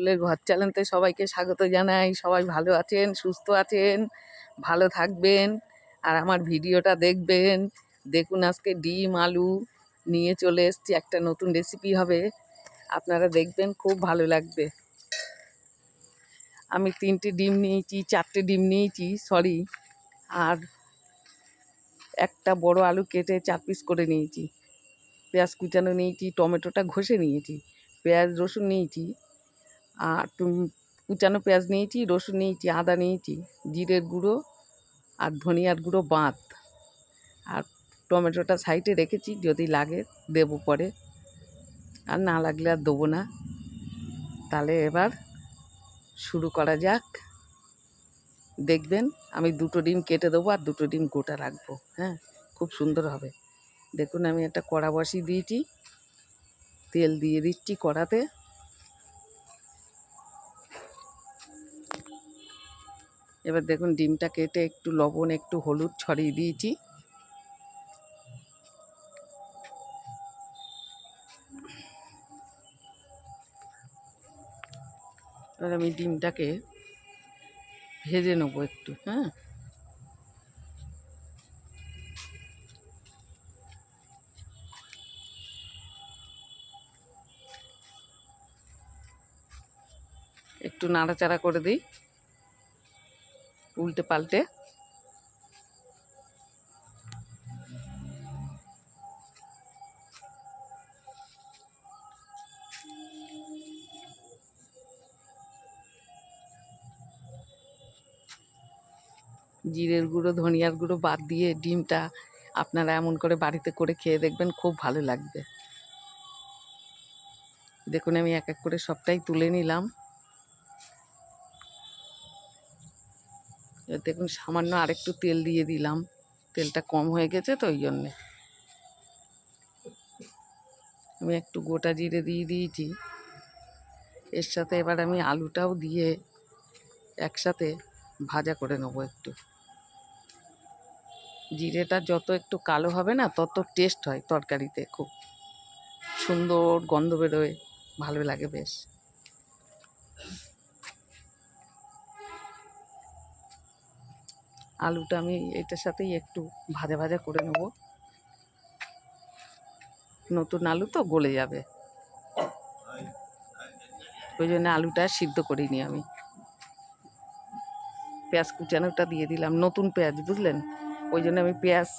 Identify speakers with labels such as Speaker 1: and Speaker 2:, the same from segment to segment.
Speaker 1: ফুলের ঘর চ্যানেলতে সবাইকে স্বাগত জানাই। সবাই ভালো আছেন, সুস্থ আছেন, ভালো থাকবেন আর আমার ভিডিওটা দেখবেন। দেখুন আজকে ডিম আলু নিয়ে চলে এসেছি, একটা নতুন রেসিপি হবে, আপনারা দেখবেন, খুব ভালো লাগবে। আমি 3টে ডিম নিয়েছি, 4টে ডিম নিয়েছি সরি, আর একটা বড় আলু কেটে 4 পিস করে নিয়েছি, পেঁয়াজ কুচানো নিয়েছি, টমেটোটা ঘষে নিয়েছি, পেঁয়াজ রসুন নিয়েছি, আর কুচানো পেঁয়াজ নিয়েছি, রসুন নিয়েছি, আদা নিয়েছি, জিরের গুঁড়ো আর ধনিয়ার গুঁড়ো বাঁধ, আর টমেটোটা সাইডে রেখেছি, যদি লাগে দেবো পরে, আর না লাগলে আর দেবো না। তাহলে এবার শুরু করা যাক। দেখবেন আমি 2টো ডিম কেটে দেবো আর 2টো ডিম গোটা রাখবো। হ্যাঁ, খুব সুন্দর হবে। দেখুন আমি একটা কড়া বসিয়ে দিয়েছি, তেল দিয়ে দিচ্ছি কড়াতে। এবার দেখুন ডিমটা কেটে একটু লবণ একটু হলুদ ছড়িয়ে দিয়েছি। এবার আমি ডিমটাকে ভেজে নেবো একটু। হ্যাঁ, একটু নাড়াচাড়া করে দিই উল্টে পাল্টে। জিরের গুঁড়ো ধনিয়ার গুঁড়ো বাদ দিয়ে ডিমটা আপনারা এমন করে বাড়িতে করে খেয়ে দেখবেন, খুব ভালো লাগবে। দেখুন আমি এক এক করে সবটাই তুলে নিলাম। এবার দেখুন সামান্য আরেকটু তেল দিয়ে দিলাম, তেলটা কম হয়ে গেছে তো ওই জন্যে। আমি একটু গোটা জিরে দিয়ে দিয়েছি। এর সাথে এবার আমি আলুটাও দিয়ে একসাথে ভাজা করে নেবো একটু। জিরেটা যত একটু কালো হবে না, তত টেস্ট হয় তরকারিতে, খুব সুন্দর গন্ধ বেরোয়, ভালো লাগে বেশ। আলুটা আমি এটার সাথেই একটু ভাজা ভাজা করে নেব, নতুন আলু তো গলে যাবে, ওই জন্য আলুটা সিদ্ধ করিনি আমি। পেঁয়াজ কুচানোটা দিয়ে দিলাম, নতুন পেঁয়াজ বুঝলেন, ওই জন্য আমি পেঁয়াজ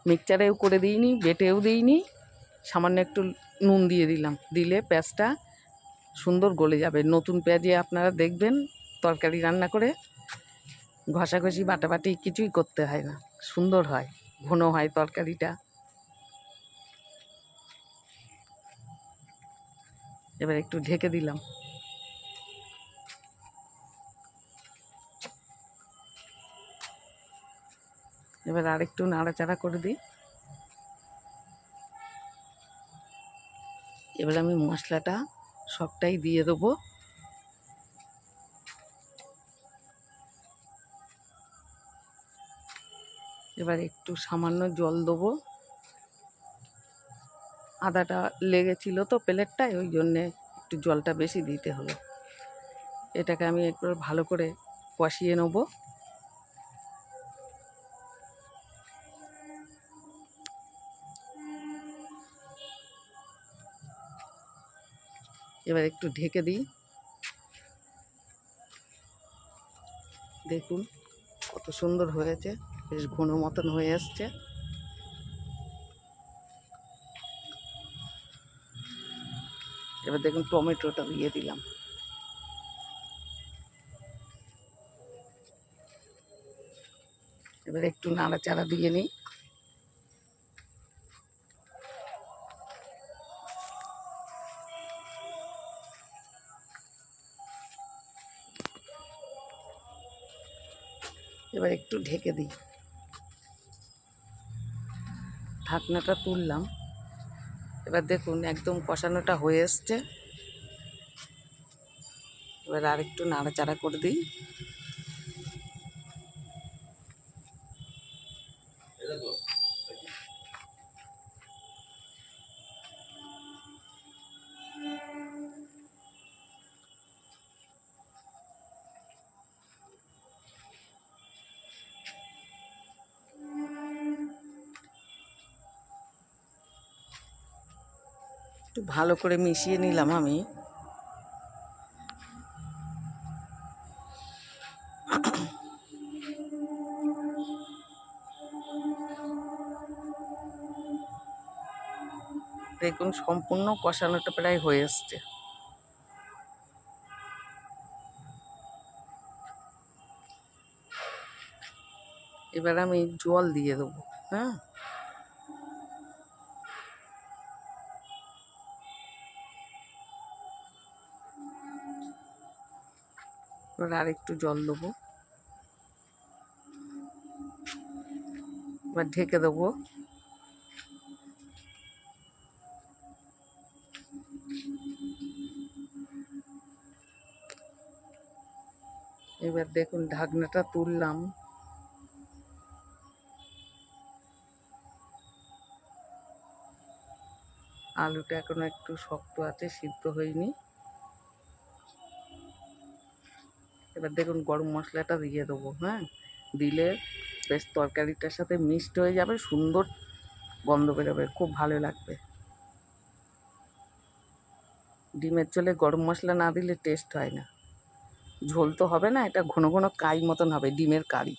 Speaker 1: মিক্সচারেও করে দিইনি, বেটেও দিইনি, সামান্য একটু নুন দিয়ে দিলাম, দিলে পেঁয়াজটা সুন্দর গলে যাবে। নতুন পেঁয়াজে আপনারা দেখবেন তরকারি রান্না করে ঘষাঘষি বাটাবাটি কিছুই করতে হয় না, সুন্দর হয়, ঘন হয় তরকারিটা। এবার একটু ঢেকে দিলাম। এবার আরেকটু নাড়াচাড়া করে দিই। এবার আমি মশলাটা সবটাই দিয়ে দেবো। এবার একটু সামান্য জল দেবো, আদাটা লেগেছিল তো প্লেটটায়, ওই জন্যে একটু জলটা বেশি দিতে হলো। এটাকে আমি একবার ভালো করে কষিয়ে নেব। এবার একটু ঢেকে দিই। দেখুন কত সুন্দর হয়েছে, বেশ ঘন মতন হয়ে আসছে। এবার দেখুন টমেটোটা দিয়ে দিলাম। এবার একটু নাড়াচাড়া দিয়ে নিই। এবার একটু ঢেকে দিই, ঢাকনাটা তুললাম। এবার দেখুন একদম কষানোটা হয়ে এসছে। এবার আর একটু নাড়াচাড়া করে দিই। একটু ভালো করে মিশিয়ে নিলাম আমি। দেখুন সম্পূর্ণ কষানোটা প্রায় হয়ে আসছে। এবার আমি জল দিয়ে দেবো। হ্যাঁ, এবার আর একটু জল দেবো। এবার ঢেকে দেবো। এবার দেখুন ঢাকনাটা তুললাম। আলুটা এখনো একটু শক্ত আছে, সিদ্ধ হয়নি। এবার দেখুন গরম মশলাটা দিয়ে দেবো। হ্যাঁ, দিলে বেশ তরকারিটার সাথে মিক্সড হয়ে যাবে, সুন্দর গন্ধ বেরোবে, খুব ভালো লাগবে। ডিমের ঝোলে গরম মশলা না দিলে টেস্ট হয় না। ঝোল তো হবে না, এটা ঘন ঘন কাই মতন হবে, ডিমের কারি।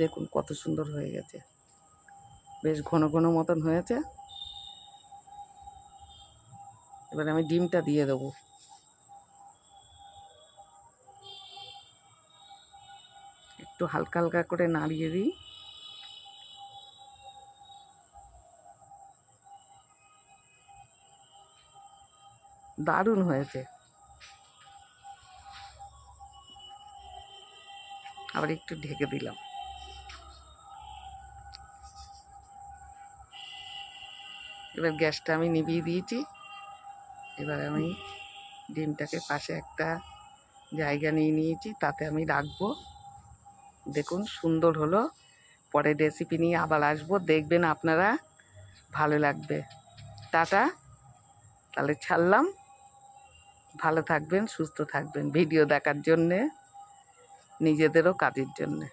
Speaker 1: দেখুন কত সুন্দর হয়ে গেছে, বেশ ঘন ঘন মতন হয়েছে। এবার আমি ডিমটা দিয়ে দেবো। একটু হালকা হালকা করে নাড়িয়ে দিই। দারুণ হয়েছে। আবার একটু ঢেকে দিলাম। এবার গ্যাসটা আমি নিভিয়ে দিয়েছি। এবার আমি ডিমটাকে পাশে একটা জায়গা নিয়ে নিয়েছি, তাতে আমি রাখবো। দেখুন সুন্দর হলো। পরে রেসিপি নিয়ে আবার আসবো, দেখবেন আপনারা, ভালো লাগবে। টাটা, তাহলে ছাড়লাম। ভালো থাকবেন, সুস্থ থাকবেন, ভিডিও দেখার জন্যে, নিজেদেরও কাজের জন্যে।